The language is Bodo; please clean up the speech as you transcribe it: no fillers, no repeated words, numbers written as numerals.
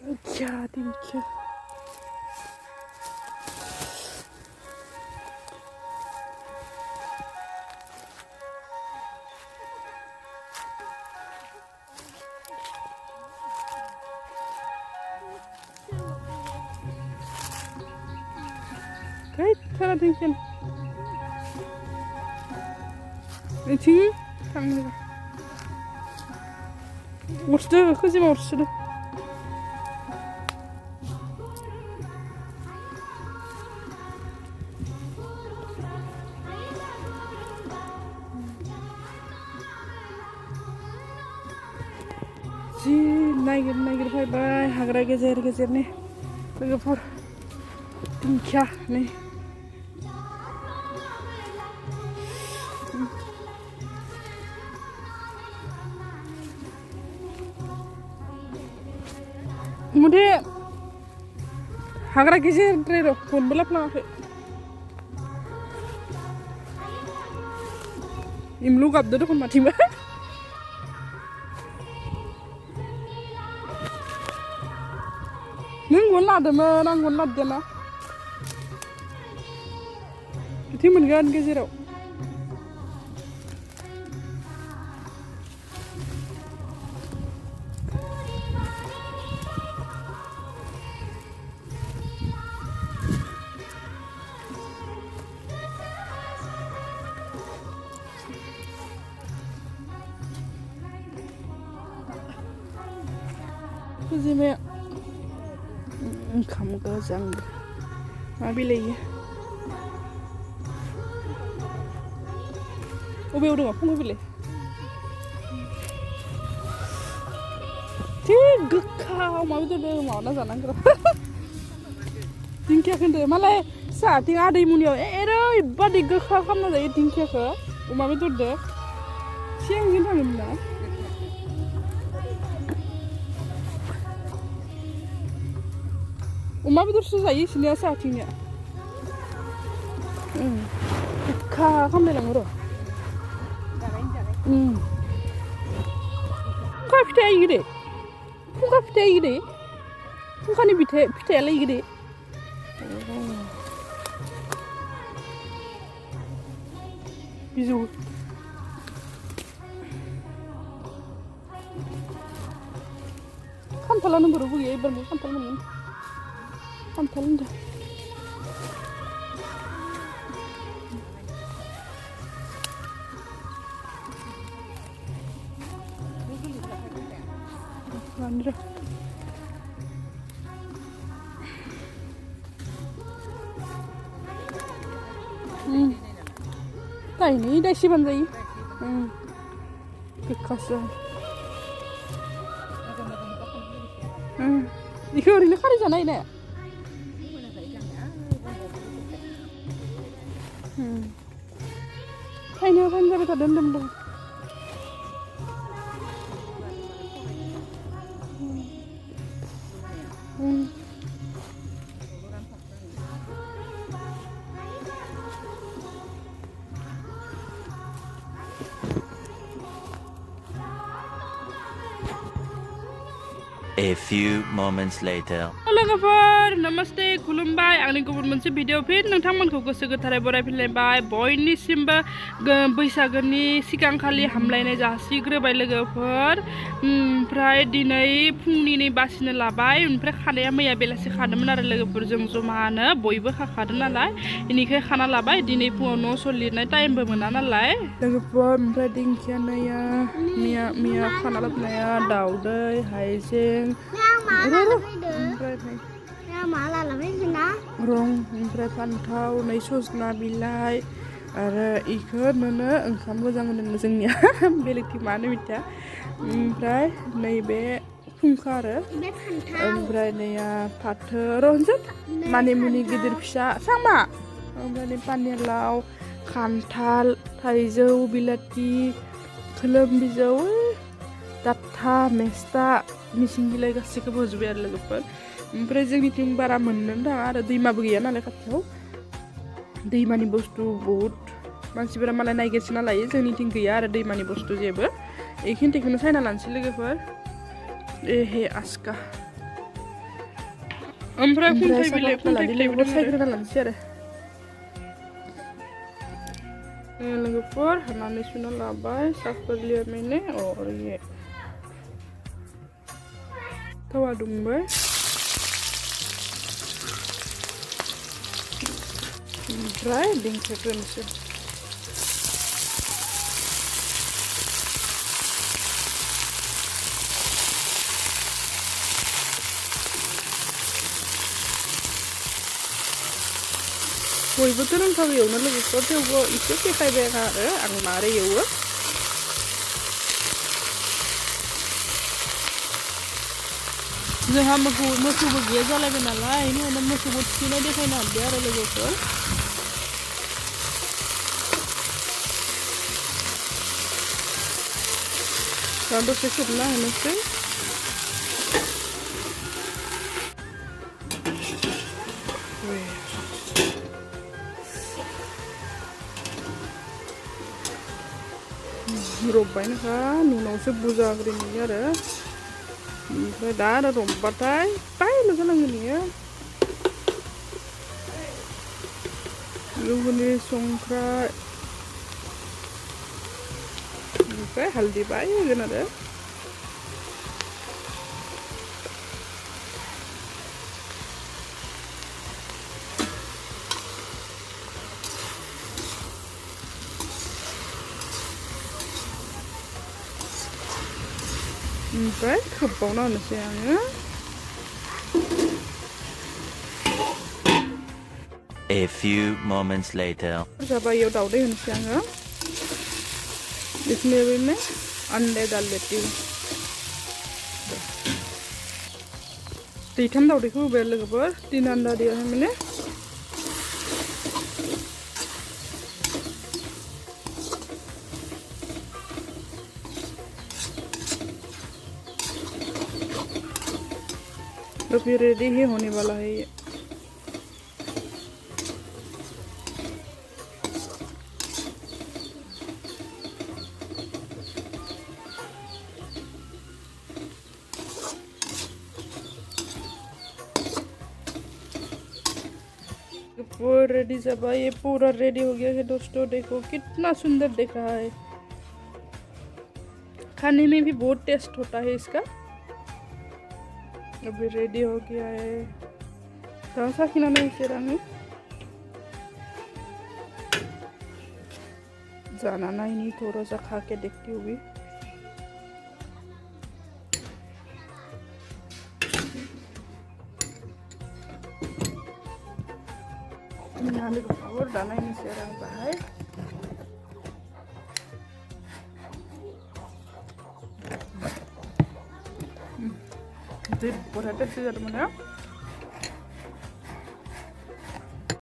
Ya, dinki. Kayıt sana dinkin. İçin kanlı. Uçtu, kızım uçtu. Naik bye hagra gezer nih logofor dinkia nih kemudian hagra gezer trero pun belap langsung imlu gab dulu kan mati mbak nungguin ada menanggun ada na, itu mendingan ke zero. Kuzime. Kamu gazang, apa lagi? Obe udah ngapa nggak boleh? Gwka, mau itu deh mau nasi anak kira. Dinkia kan deh, malah saat tinggal ada imunnya, badi gwka kamu nasi dinkia ke, mau itu deh, siang gini mana? Uma betul susah ya sini saatnya. Gwka kamu bilang apa? Gwka pita ini deh. Gwka pita ini deh. Gwka ni pita lagi deh. Bisu. Kan talan baru buat ya, baru kan talan ini. Pantalan dah. Bandra. Ini dah si bandai. Kekasa. Ini orang ni kari sana ini. Kayaknya kan sampai tak dendam dong. A few moments later. Halo kabar, namaste, khulumbai. Angni gubuन मोनसे भिडिअ फिन नोंथांमोनखौ गोसो गोथारै बरायफिनलायबाय बयनिसिमबो बैसागोनि सिगांखालि हामलायनाय जासिग्रोबाय लोगोफोर ओमफ्राय दिनै फुंनि बासिनो लाबाय ओमफ्राय खानाया मैया बेलासि खादोंमोन आरो लोगोफोर जों जमानो बयबो खाखादों नालाय इनिखाय खाना लाबाय दिनै फुङाव न' स' लिरनाय टाइमबो मोना नालाय लोगोफोर ओमफ्राय दिंखिया नाया मिया खाना लाबोनाया दाउदै हाइजें rong ओमफ्राय फान्थाव नै सजना बिलाइ आरो इखो नोनो ओंखाम मोजां मोनो जोंनिया बेलेगथि मानो मिथिया ओमफ्राय नैबे फुंखा आरो ओमफ्राय नैया फाथो रंजों माने मुनि गिदिर फिसा सामा ओमफ्राय पानिलाव खान्थाल थाइजौ बिलाथि खोलोम बिजौ दाथा मेस्ता मिसिं बिलाइ गासैखौबो होजोबबाय आरो लोगोफोर ओमफ्राय जोंनिथिं बारा मोननो थाङा आरो दैमाबो गैया नालाय खाथियाव दैमानि बुस्थु बहुत मानसिफोरा मालाय नायगिरसिना लायो जोंनिथिं गैया आरो दैमानि बुस्थु जेबो बेखिनिखौनो सायना लानोसै लोगोफोर एहे आस्का ओमफ्राय खुन्थाइ साफा बिलाइ खुन्थाइ बिलाइखौबो बिलाइबो सायग्रोना लानोसै आरो लोगोफोर हानानै सुना लाबाय साफ कर लिया मैंने और ये तवा दुंबाय ओमफ्राय दिंखिग्रोनोसै बयबोथ' रोंखागौ एवनो लोगोफोर थेवबो एसे देखायबाय आरो आं मारै एवो जोंहा मोसौबो गैया जालायबाय नालाय बेनिखायनो मोसौबो थुखैनाय देखायनो हादों आरो लोगोफोर दा दसे खोबना होनोसै रबबायनोखा नुनावसो बुजाग्रोनि आरो ओमफ्राय दा आरो रबबाथाय टाइम जानांगोन इयो लुबैनि संख्रै ओमफ्राय हालदै बाय होगोन आरो ओमफ्राय खोबबावना होनोसै आङो A few moments later. जाबाय इयाव दावदै होनोसै आङो इसमें भी मैं अंडे डाल देती हूँ दैथाम दावदैखौ होबाय लोगोफोर 3 अंडा दिया है मैंने तो फिर रेडी ही होने वाला है ये पूरा रेडी जब ये पूरा रेडी हो गया है दोस्तों देखो कितना सुंदर दिख रहा है खाने में भी बहुत टेस्ट होता है इसका अभी रेडी हो गया है सा खिलाना इसे रंग जाना नहीं थोड़ा सा खा के देखती हूँ Nanti ke power dana ini serang bahaya. Jadi berat sih teman-teman ya.